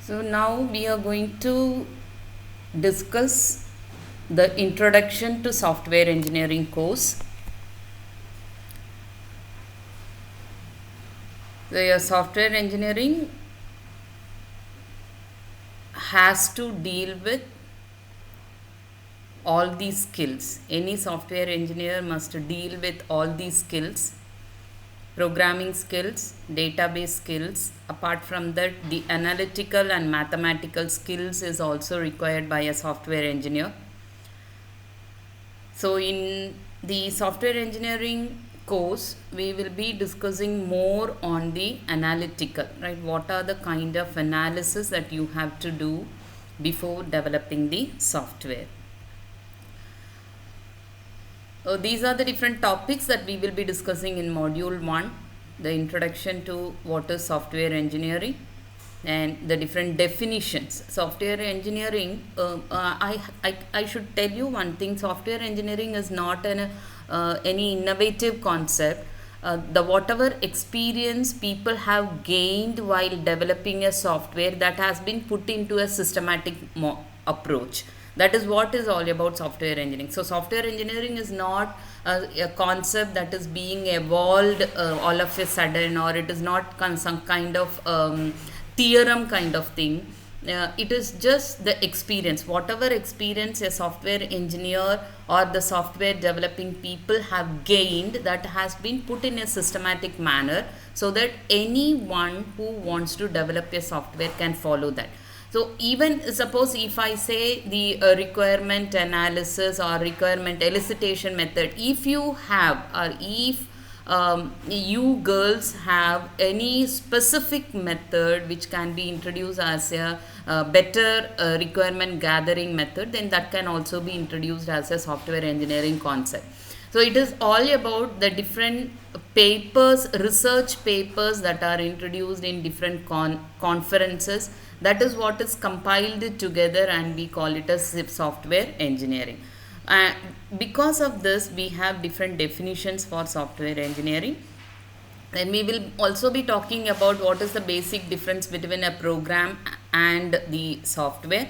So now we are going to discuss the introduction to software engineering course. The software engineering has to deal with all these skills. Any software engineer must deal with all these skills: programming skills, database skills. Apart from that, the analytical and mathematical skills is also required by a software engineer. So in the software engineering course, we will be discussing more on the analytical, right? What are the kind of analysis that you have to do before developing the software? These are the different topics that we will be discussing in module 1, the introduction to what is software engineering and the different definitions. Software engineering, I should tell you one thing: software engineering is not any innovative concept. The whatever experience people have gained while developing a software, that has been put into a systematic approach. That is what is all about software engineering. So software engineering is not a concept that is being evolved all of a sudden, or it is not some kind of theorem kind of thing. It is just the experience, whatever experience a software engineer or the software developing people have gained, that has been put in a systematic manner so that anyone who wants to develop a software can follow that. So even suppose if I say the requirement analysis or requirement elicitation method, if you have, or if you girls have any specific method which can be introduced as a better requirement gathering method, then that can also be introduced as a software engineering concept. So it is all about the different papers, research papers that are introduced in different conferences. That is what is compiled together, and we call it as software engineering. Because of this, we have different definitions for software engineering. Then we will also be talking about what is the basic difference between a program and the software.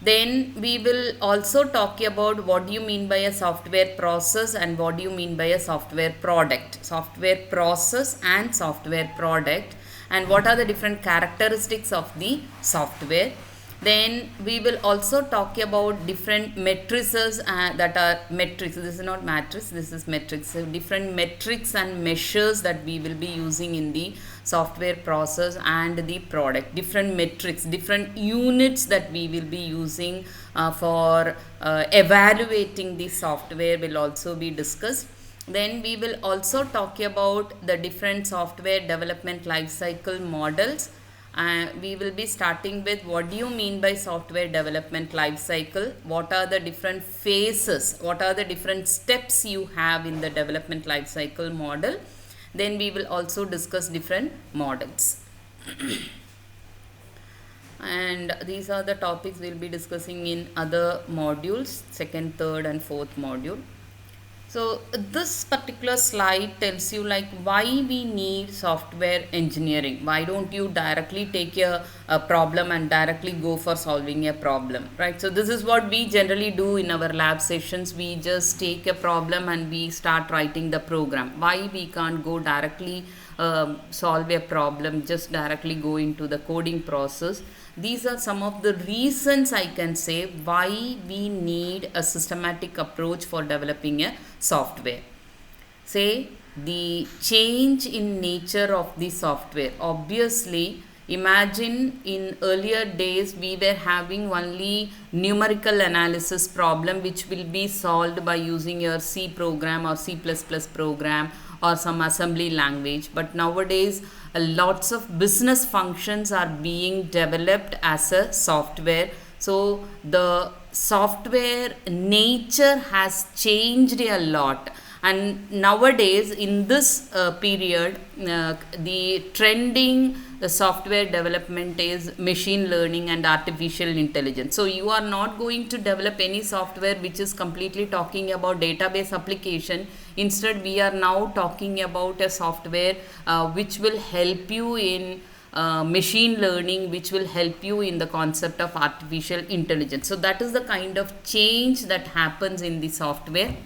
Then we will also talk about what do you mean by a software process and what do you mean by a software product. Software process and software product, and what are the different characteristics of the software. Then we will also talk about different matrices that are metrics. This is not matrix, this is metrics. So different metrics and measures that we will be using in the software process and the product. Different metrics, different units that we will be using for evaluating the software will also be discussed. Then we will also talk about the different software development lifecycle models. We will be starting with what do you mean by software development lifecycle, what are the different phases, what are the different steps you have in the development lifecycle model. Then we will also discuss different models. And these are the topics we will be discussing in other modules, second, third and fourth module. So this particular slide tells you like why we need software engineering. Why don't you directly take a problem and directly go for solving a problem, right? So this is what we generally do in our lab sessions. We just take a problem and we start writing the program. Why we can't go directly solve a problem, just directly go into the coding process? These are some of the reasons I can say why we need a systematic approach for developing a software. Say the change in nature of the software. Obviously, imagine in earlier days we were having only numerical analysis problem which will be solved by using your C program or C++ program or some assembly language. But nowadays lots of business functions are being developed as a software. So the software nature has changed a lot, and nowadays in this period the trending the software development is machine learning and artificial intelligence. So you are not going to develop any software which is completely talking about database application. Instead we are now talking about a software which will help you in machine learning, which will help you in the concept of artificial intelligence. So that is the kind of change that happens in the software.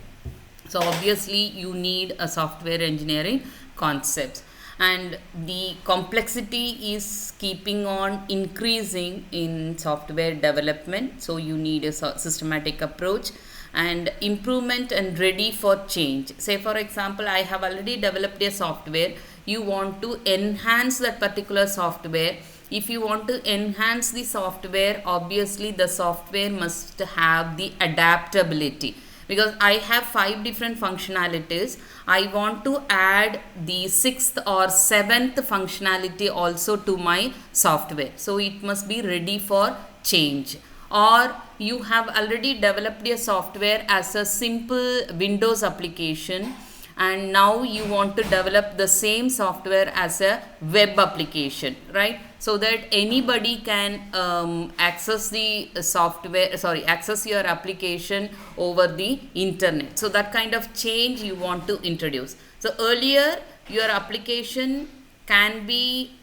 So obviously you need a software engineering concepts, and the complexity is keeping on increasing in software development. So you need a systematic approach and improvement and ready for change. Say for example, I have already developed a software, you want to enhance that particular software. If you want to enhance the software, obviously the software must have the adaptability, because I have 5 different functionalities. I want to add the 6th or 7th functionality also to my software. So it must be ready for change. Or you have already developed a software as a simple Windows application, and now you want to develop the same software as a web application, right? So that anybody can access the software, access your application over the internet. So that kind of change you want to introduce. So earlier your application can be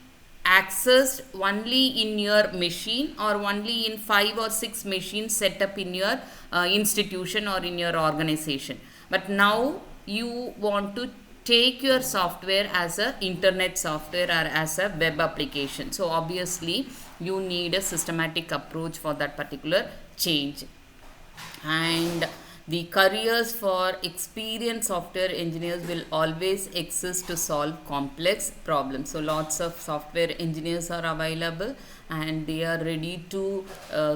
accessed only in your machine, or only in 5 or 6 machines set up in your institution or in your organization. But now you want to take your software as a internet software or as a web application. So obviously you need a systematic approach for that particular change. And the careers for experienced software engineers will always exist to solve complex problems. So lots of software engineers are available, and they are ready to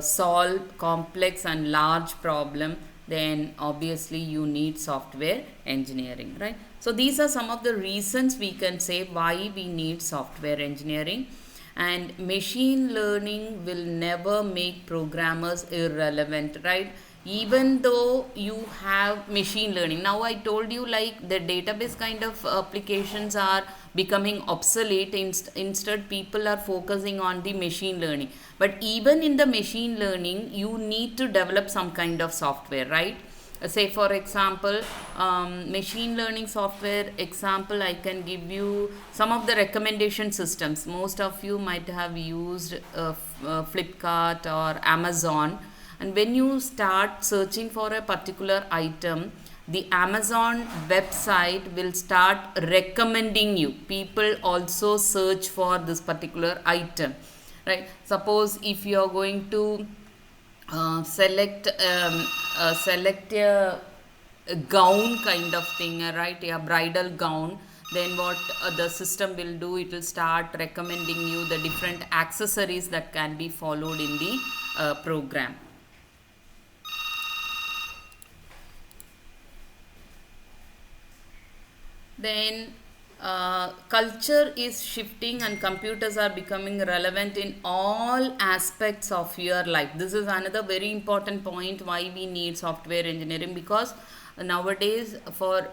solve complex and large problem. Then obviously you need software engineering, right? So these are some of the reasons we can say why we need software engineering. And machine learning will never make programmers irrelevant, right? Even though you have machine learning, now I told you like the database kind of applications are becoming obsolete. Instead people are focusing on the machine learning. But even in the machine learning, you need to develop some kind of software, right? Say for example, machine learning software example, I can give you some of the recommendation systems. Most of you might have used Flipkart or Amazon. And when you start searching for a particular item, the Amazon website will start recommending you. People also search for this particular item, right? Suppose if you are going to select a gown kind of thing, right? A bridal gown. Then what the system will do, it will start recommending you the different accessories that can be followed in the program. Then culture is shifting and computers are becoming relevant in all aspects of your life. This is another very important point why we need software engineering, because nowadays for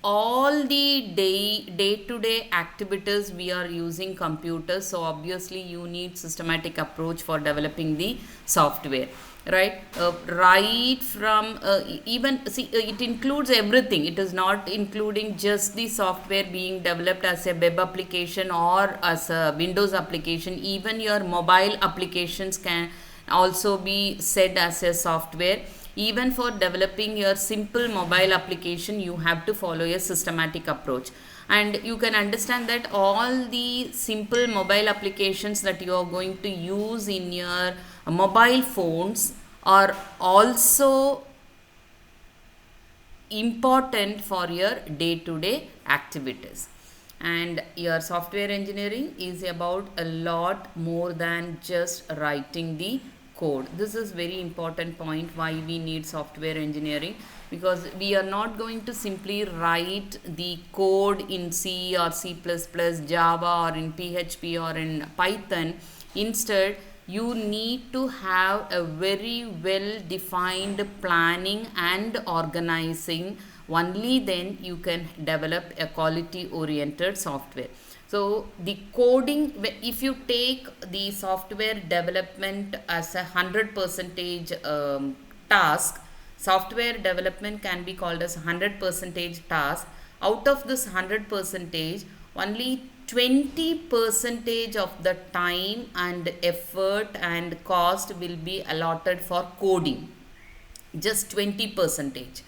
all the day-to-day activities we are using computers. So obviously you need systematic approach for developing the software, right? Right from even see it includes everything. It is not including just the software being developed as a web application or as a Windows application. Even your mobile applications can also be said as a software. Even for developing your simple mobile application, you have to follow a systematic approach. And you can understand that all the simple mobile applications that you are going to use in your mobile phones are also important for your day-to-day activities. And your software engineering is about a lot more than just writing the code. This is very important point why we need software engineering, because we are not going to simply write the code in C or C++, Java or in PHP or in Python. Instead, you need to have a very well defined planning and organizing. Only then you can develop a quality oriented software. So the coding, if you take the software development as a 100% task, software development can be called as 100% task. Out of this 100%, only 20 percentage of the time and effort and cost will be allotted for coding, just 20 percentage,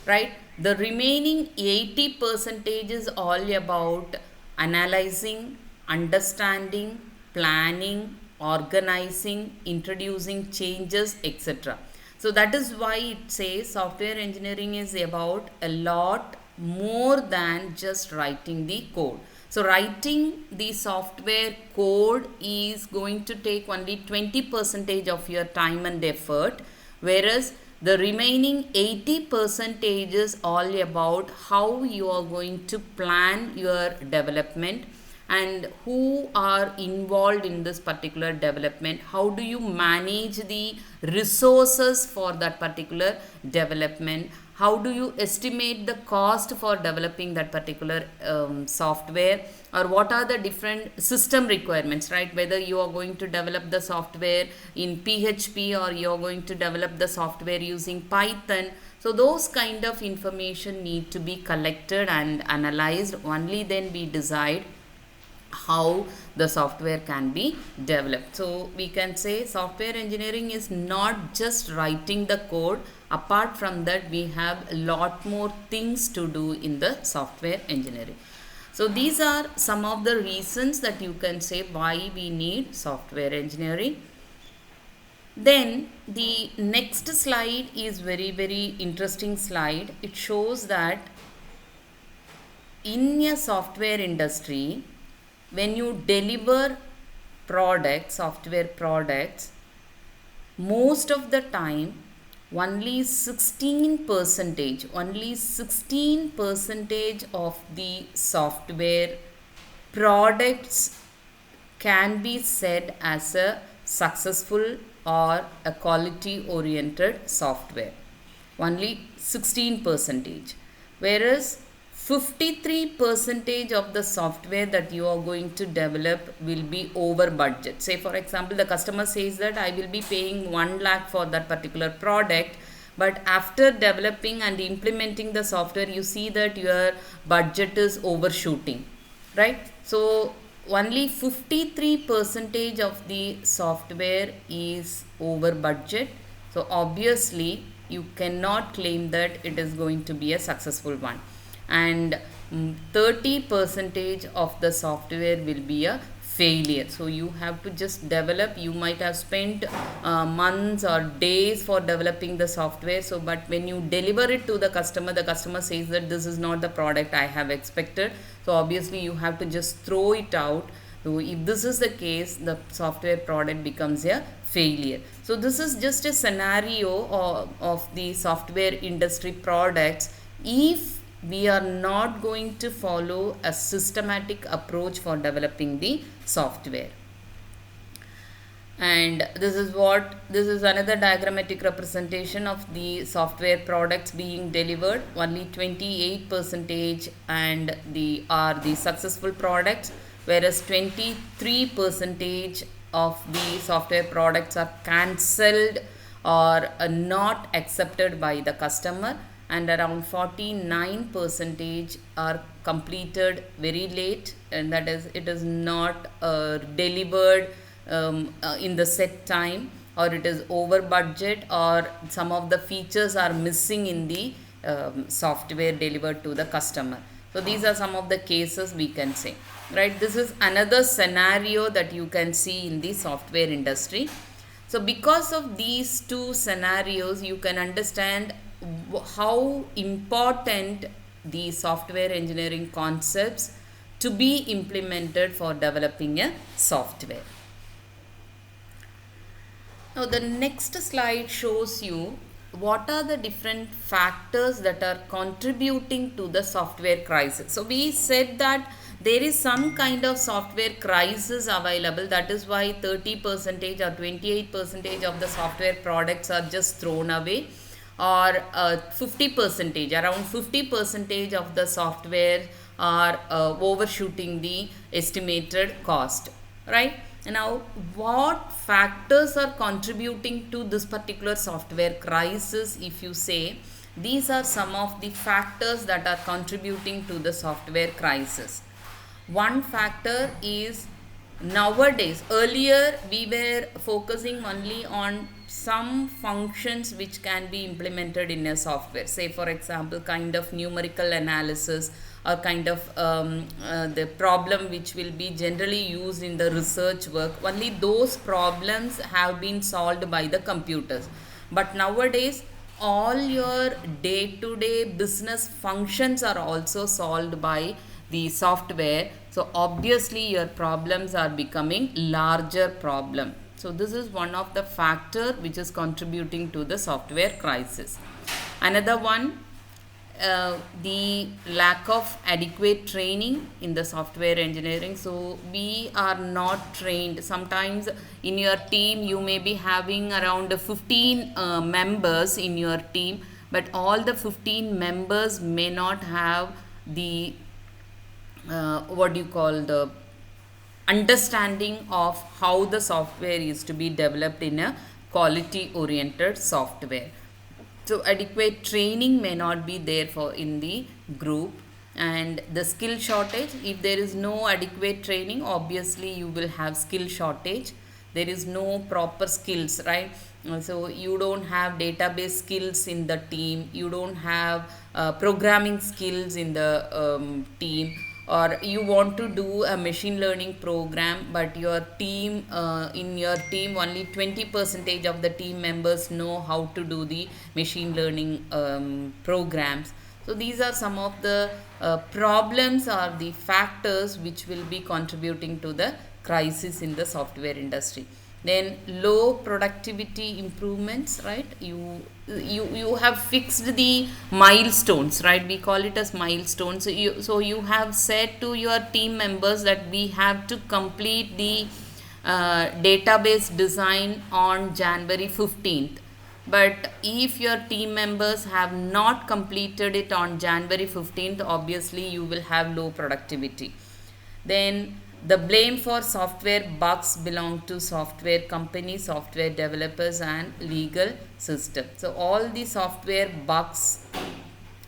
right? The remaining 80 percentage is all about analyzing, understanding, planning, organizing, introducing changes, etc. So that is why it says software engineering is about a lot more than just writing the code. So writing the software code is going to take only 20 percentage of your time and effort, whereas the remaining 80 percentage is all about how you are going to plan your development and who are involved in this particular development. How do you manage the resources for that particular development? How do you estimate the cost for developing that particular software, or what are the different system requirements, right? Whether you are going to develop the software in PHP or you are going to develop the software using Python. So those kind of information need to be collected and analyzed. Only then we decide how the software can be developed. So we can say software engineering is not just writing the code. Apart from that, we have a lot more things to do in the software engineering. So these are some of the reasons that you can say why we need software engineering. Then the next slide is very interesting slide. It shows that in a software industry, when you deliver products, software products, most of the time only 16 percentage of the software products can be said as a successful or a quality oriented software. Only 16 percentage, whereas 53 percentage of the software that you are going to develop will be over budget. Say for example, the customer says that I will be paying 1 lakh for that particular product, but after developing and implementing the software, you see that your budget is overshooting, right? So only 53 percentage of the software is over budget. So obviously you cannot claim that it is going to be a successful one. And 30 percentage of the software will be a failure. So you have to just develop. You might have spent months or days for developing the software. So but when you deliver it to the customer says that this is not the product I have expected. So obviously you have to just throw it out. So if this is the case, the software product becomes a failure. So this is just a scenario of the software industry products. If we are not going to follow a systematic approach for developing the software. And this is another diagrammatic representation of the software products being delivered. Only 28 percentage and are the successful products, whereas 23 percentage of the software products are cancelled or not accepted by the customer, and around 49 percentage are completed very late, and that is it is not delivered in the set time, or it is over budget, or some of the features are missing in the software delivered to the customer. So these are some of the cases we can say, right? This is another scenario that you can see in the software industry. So because of these two scenarios, you can understand how important the software engineering concepts to be implemented for developing a software. Now the next slide shows you what are the different factors that are contributing to the software crisis. So we said that there is some kind of software crisis available. That is why 30 percentage or 28 percentage of the software products are just thrown away, or 50 percentage, around 50 percentage of the software are overshooting the estimated cost, right? Now what factors are contributing to this particular software crisis? If you say, these are some of the factors that are contributing to the software crisis. One factor is, nowadays, earlier we were focusing only on some functions which can be implemented in a software, say for example kind of numerical analysis, or kind of the problem which will be generally used in the research work. Only those problems have been solved by the computers. But nowadays all your day-to-day business functions are also solved by the software. So obviously your problems are becoming larger problem. So this is one of the factor which is contributing to the software crisis. Another one, the lack of adequate training in the software engineering. So we are not trained. Sometimes in your team you may be having around 15 members in your team, but all the 15 members may not have the what do you call, the understanding of how the software is to be developed in a quality oriented software. So adequate training may not be there for in the group. And the skill shortage, if there is no adequate training, obviously you will have skill shortage. There is no proper skills, right? So you don't have database skills in the team, you don't have programming skills in the team, or you want to do a machine learning program, but your team in your team only 20% of the team members know how to do the machine learning programs. So these are some of the problems or the factors which will be contributing to the crisis in the software industry. Then low productivity improvements, right? You have fixed the milestones, right? We call it as milestones. So you have said to your team members that we have to complete the database design on January 15th. But if your team members have not completed it on January 15th, obviously you will have low productivity. Then the blame for software bugs belong to software companies, software developers and legal system. So all the software bugs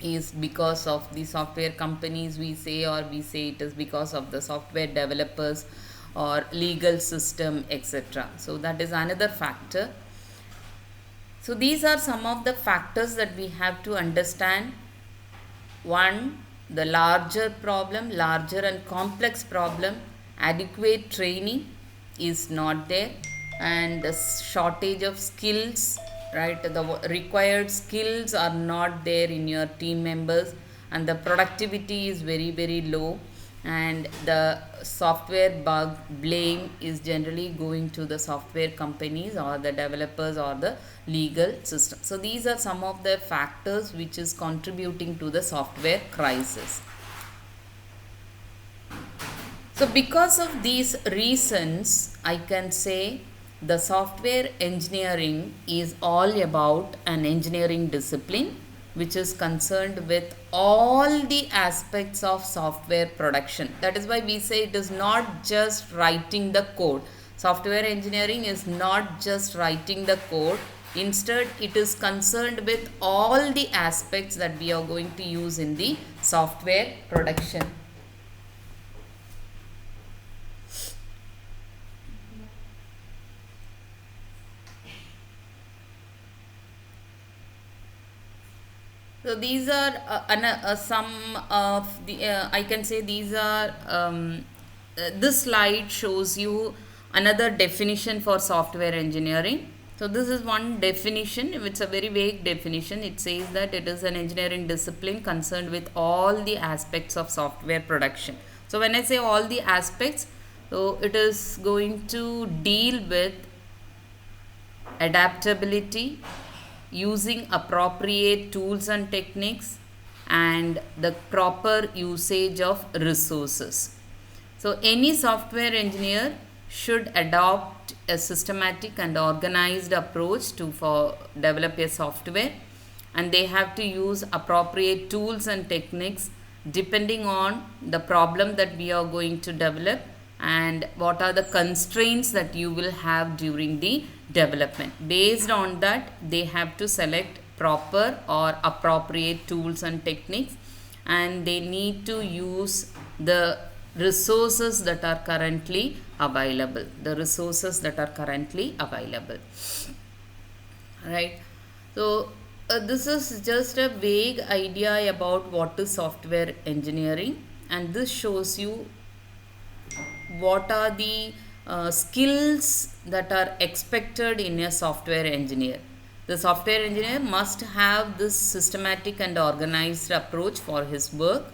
is because of the software companies, we say, or we say it is because of the software developers or legal system, etc. So that is another factor. So these are some of the factors that we have to understand. One, the larger problem, larger and complex problem, adequate training is not there, and the shortage of skills, right? The required skills are not there in your team members, and the productivity is very, very low, and the software bug blame is generally going to the software companies or the developers or the legal system. So these are some of the factors which is contributing to the software crisis. So because of these reasons, I can say the software engineering is all about an engineering discipline which is concerned with all the aspects of software production. That is why we say it is not just writing the code. Software engineering is not just writing the code. Instead, it is concerned with all the aspects that we are going to use in the software production. So these are some of the, I can say these are, this slide shows you another definition for software engineering. So this is one definition, it's a very vague definition. It says that it is an engineering discipline concerned with all the aspects of software production. So when I say all the aspects, so it is going to deal with adaptability, using appropriate tools and techniques, and the proper usage of resources. So any software engineer should adopt a systematic and organized approach to develop a software, and they have to use appropriate tools and techniques depending on the problem that we are going to develop and what are the constraints that you will have during the development. Based on that, they have to select proper or appropriate tools and techniques, and they need to use the resources that are currently available. The resources that are currently available. Right. So this is just a vague idea about what is software engineering, and this shows you what are the skills that are expected in a software engineer. The software engineer must have this systematic and organized approach for his work.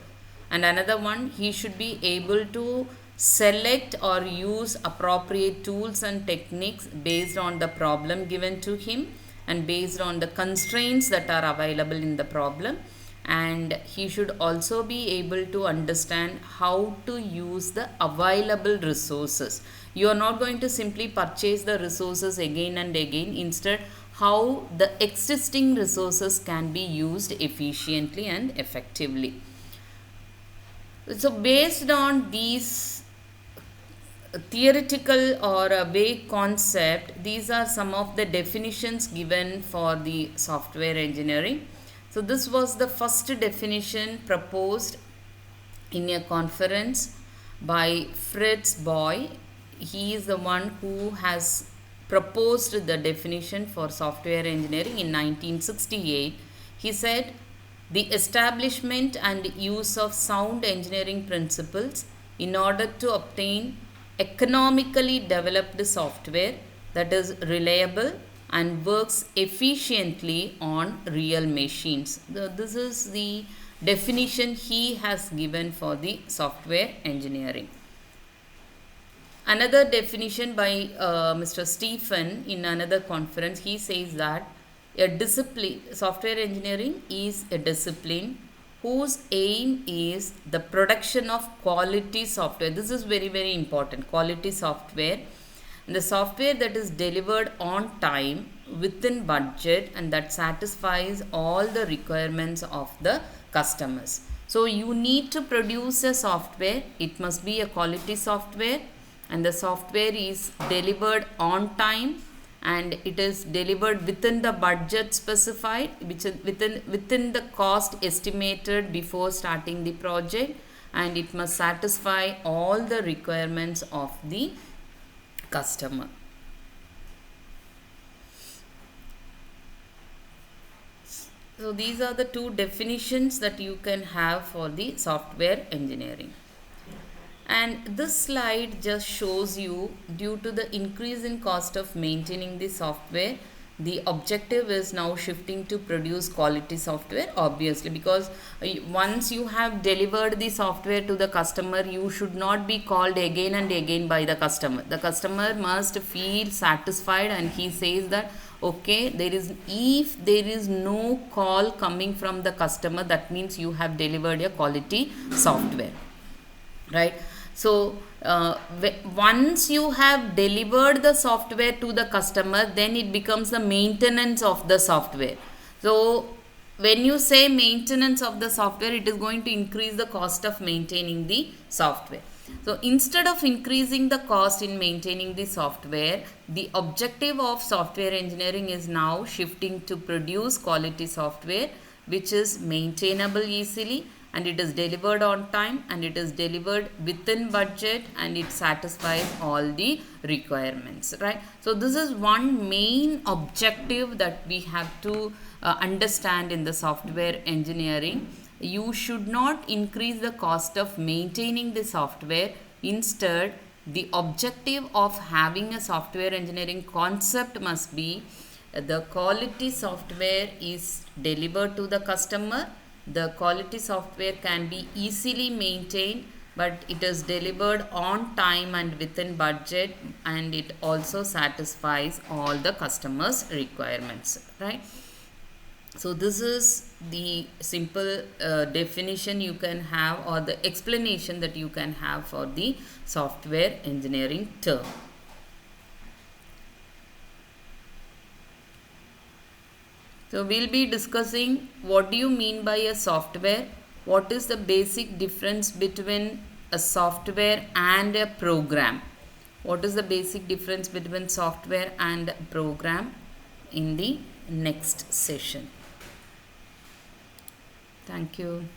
And another one, he should be able to select or use appropriate tools and techniques based on the problem given to him and based on the constraints that are available in the problem. And he should also be able to understand how to use the available resources. You are not going to simply purchase the resources again and again. Instead, how the existing resources can be used efficiently and effectively. So based on these theoretical or a vague concept, these are some of the definitions given for the software engineering. So this was the first definition proposed in a conference by Fritz Boy. He is the one who has proposed the definition for software engineering in 1968. He said, the establishment and use of sound engineering principles in order to obtain economically developed software that is reliable and works efficiently on real machines. This is the definition he has given for the software engineering. Another definition by Mr. Stephen in another conference, he says that a discipline, software engineering is a discipline whose aim is the production of quality software. This is very, very important. Quality software. And the software that is delivered on time, within budget, and that satisfies all the requirements of the customers. So you need to produce a software. It must be a quality software, and the software is delivered on time, and it is delivered within the budget specified, which is within the cost estimated before starting the project, and it must satisfy all the requirements of the customer. So these are the two definitions that you can have for the software engineering. And this slide just shows you, due to the increase in cost of maintaining the software, the objective is now shifting to produce quality software, obviously, because once you have delivered the software to the customer, you should not be called again and again by the customer. The customer must feel satisfied, and he says that, okay, if there is no call coming from the customer, that means you have delivered a quality software, right? So once you have delivered the software to the customer, then it becomes the maintenance of the software. So when you say maintenance of the software, it is going to increase the cost of maintaining the software. So instead of increasing the cost in maintaining the software, the objective of software engineering is now shifting to produce quality software which is maintainable easily, and it is delivered on time, and it is delivered within budget, and it satisfies all the requirements, right? So this is one main objective that we have to understand in the software engineering. You should not increase the cost of maintaining the software. Instead, the objective of having a software engineering concept must be the quality software is delivered to the customer. The quality software can be easily maintained, but it is delivered on time and within budget, and it also satisfies all the customers' requirements, right? So this is the simple definition you can have, or the explanation that you can have for the software engineering term. So we'll be discussing what do you mean by a software, what is the basic difference between a software and a program, what is the basic difference between software and program in the next session. Thank you.